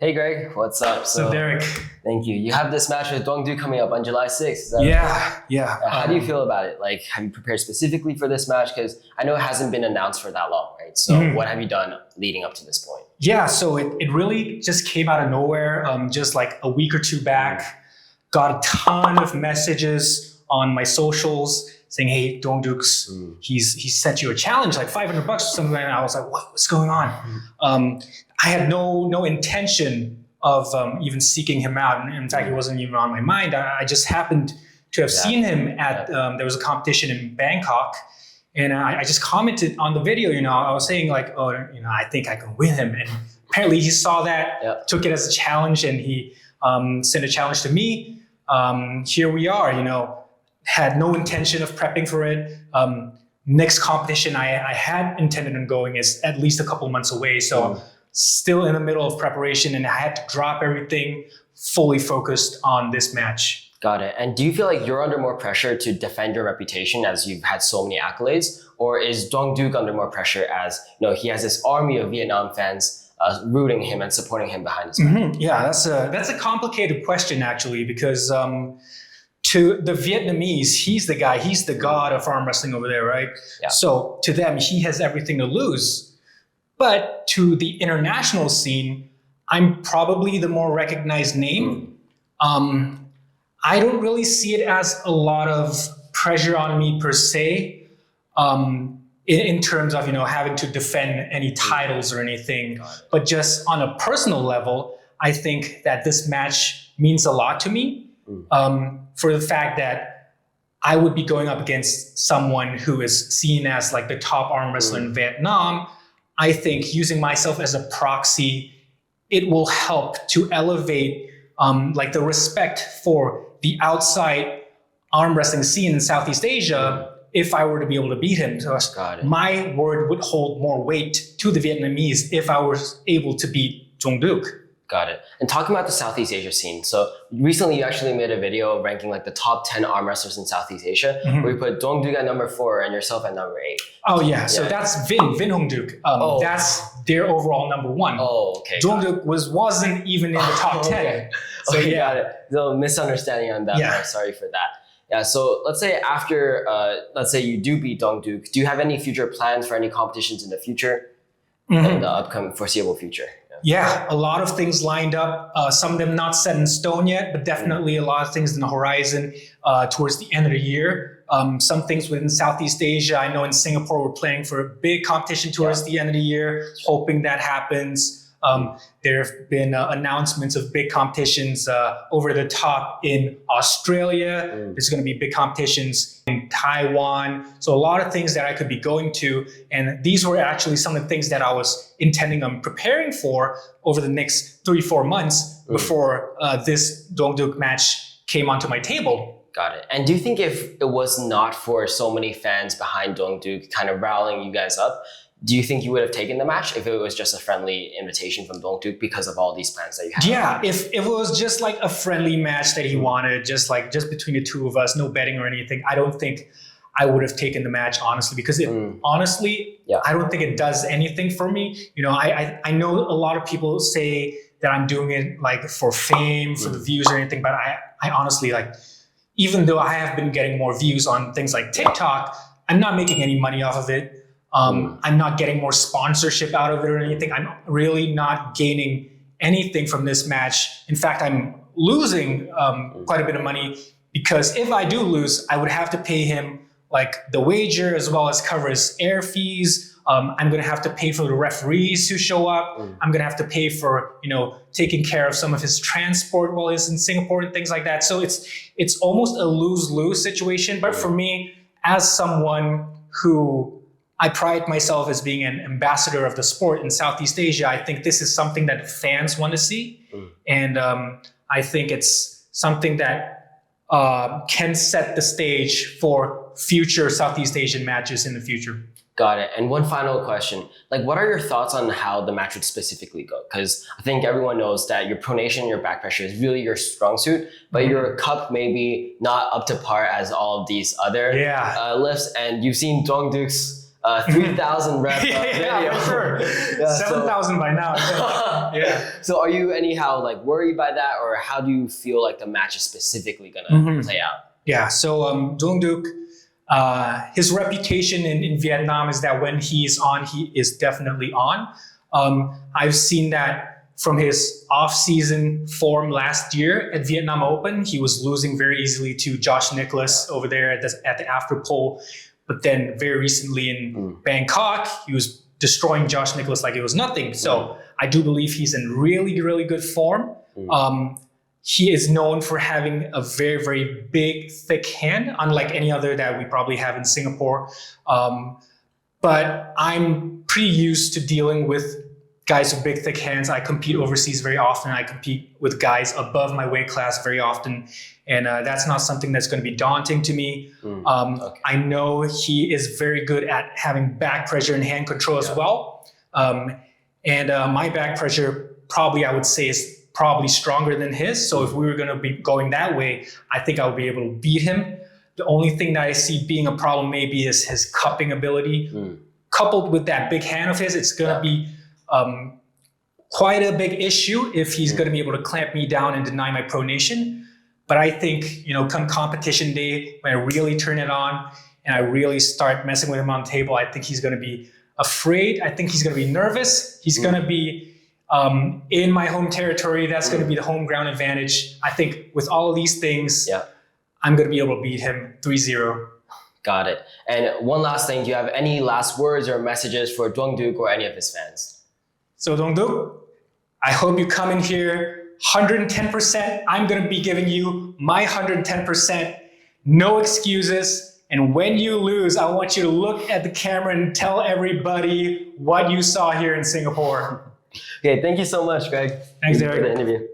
Hey Greg, what's up? So Derek. Thank you. You have this match with Dong Duk coming up on July 6th. Is that Yeah. How do you feel about it? Like, have you prepared specifically for this match? Because I know it hasn't been announced for that long, right? So what have you done leading up to this point? Yeah, so it really just came out of nowhere. Just like a week or two back, got a ton of messages on my socials saying, "Hey, Dong Duk's, he sent you a challenge, like $500 or something." And I was like, "What's going on?" I had no intention of even seeking him out. And in fact, it wasn't even on my mind. I just happened to have seen him at, there was a competition in Bangkok. And I just commented on the video, I was saying like, I think I can win him. And apparently he saw that, took it as a challenge, and he sent a challenge to me. Here we are, had no intention of prepping for it. Next competition I had intended on going is at least a couple months away. So still in the middle of preparation, and I had to drop everything, fully focused on this match. Got it. And do you feel like you're under more pressure to defend your reputation as you've had so many accolades? Or is Dong Duk under more pressure as he has this army of Vietnam fans rooting him and supporting him behind his back? Yeah, that's a complicated question actually, because to the Vietnamese, he's the guy, he's the god of arm wrestling over there, right? Yeah. So to them, he has everything to lose. But to the international scene, I'm probably the more recognized name. I don't really see it as a lot of pressure on me per se, in terms of having to defend any titles or anything. But just on a personal level, I think that this match means a lot to me, for the fact that I would be going up against someone who is seen as like the top arm wrestler in Vietnam. I think using myself as a proxy, it will help to elevate like the respect for the outside arm wrestling scene in Southeast Asia if I were to be able to beat him. So my word would hold more weight to the Vietnamese if I was able to beat Dong Duk. Got it. And talking about the Southeast Asia scene, so recently you actually made a video ranking like the top 10 arm wrestlers in Southeast Asia, where you put Dong Duk at number 4 and yourself at number 8. Oh yeah, so that's Vin Hong Duk. That's their overall number 1. Oh, okay. Dong Duk wasn't even in the top 10. Okay. So got it. No misunderstanding on that part. Sorry for that. Yeah, so let's say after, let's say you do beat Dong Duk, do you have any future plans for any competitions in the future, in the upcoming foreseeable future? Yeah, a lot of things lined up. Some of them not set in stone yet, but definitely a lot of things in the horizon towards the end of the year. Some things within Southeast Asia. I know in Singapore, we're planning for a big competition towards the end of the year, hoping that happens. There have been announcements of big competitions over the top in Australia. There's going to be big competitions in Taiwan. So a lot of things that I could be going to. And these were actually some of the things that I was intending on preparing for over the next 3-4 months before this Dong Duk match came onto my table. Got it. And do you think if it was not for so many fans behind Dong Duk kind of rallying you guys up, do you think you would have taken the match if it was just a friendly invitation from Dong Duk because of all these plans that you have? Yeah, if it was just like a friendly match that he wanted, just between the two of us, no betting or anything, I don't think I would have taken the match, honestly, because honestly, I don't think it does anything for me. I know a lot of people say that I'm doing it like for fame, for the views or anything, but I honestly, like, even though I have been getting more views on things like TikTok, I'm not making any money off of it. I'm not getting more sponsorship out of it or anything. I'm really not gaining anything from this match. In fact, I'm losing quite a bit of money, because if I do lose, I would have to pay him like the wager as well as cover his air fees. I'm going to have to pay for the referees who show up. I'm going to have to pay for, taking care of some of his transport while he's in Singapore and things like that. So it's almost a lose-lose situation. But for me, as someone who I pride myself as being an ambassador of the sport in Southeast Asia, I think this is something that fans want to see. And I think it's something that can set the stage for future Southeast Asian matches in the future. Got it. And one final question, like, what are your thoughts on how the match would specifically go? Because I think everyone knows that your pronation, your back pressure is really your strong suit, but your cup may be not up to par as all of these other lifts. And you've seen Dong Duk's 3,000 rep video. Yeah, for sure. 7,000 by now. Yeah. So are you anyhow like worried by that, or how do you feel like the match is specifically gonna play out? Yeah. So Dong Duk, his reputation in Vietnam is that when he's on, he is definitely on. I've seen that from his off-season form last year at Vietnam Open. He was losing very easily to Josh Nicholas over there at the after pole. But then very recently in Bangkok, he was destroying Josh Nicholas like it was nothing. So I do believe he's in really, really good form. He is known for having a very, very big, thick hand, unlike any other that we probably have in Singapore. But I'm pretty used to dealing with guys with big, thick hands. I compete overseas very often. I compete with guys above my weight class very often. And that's not something that's going to be daunting to me. I know he is very good at having back pressure and hand control as well. And my back pressure probably, I would say, is probably stronger than his. So if we were going to be going that way, I think I would be able to beat him. The only thing that I see being a problem maybe is his cupping ability. Coupled with that big hand of his, it's going to be quite a big issue if he's going to be able to clamp me down and deny my pronation. But I think, come competition day, when I really turn it on and I really start messing with him on the table, I think he's going to be afraid. I think he's going to be nervous. He's going to be in my home territory. That's going to be the home ground advantage. I think with all of these things, I'm going to be able to beat him 3-0. Got it. And one last thing, do you have any last words or messages for Dong Duk or any of his fans? So Dong Duk, I hope you come in here 110%. I'm going to be giving you my 110%. No excuses. And when you lose, I want you to look at the camera and tell everybody what you saw here in Singapore. Okay, thank you so much, Greg. Thanks, Derek. For the interview.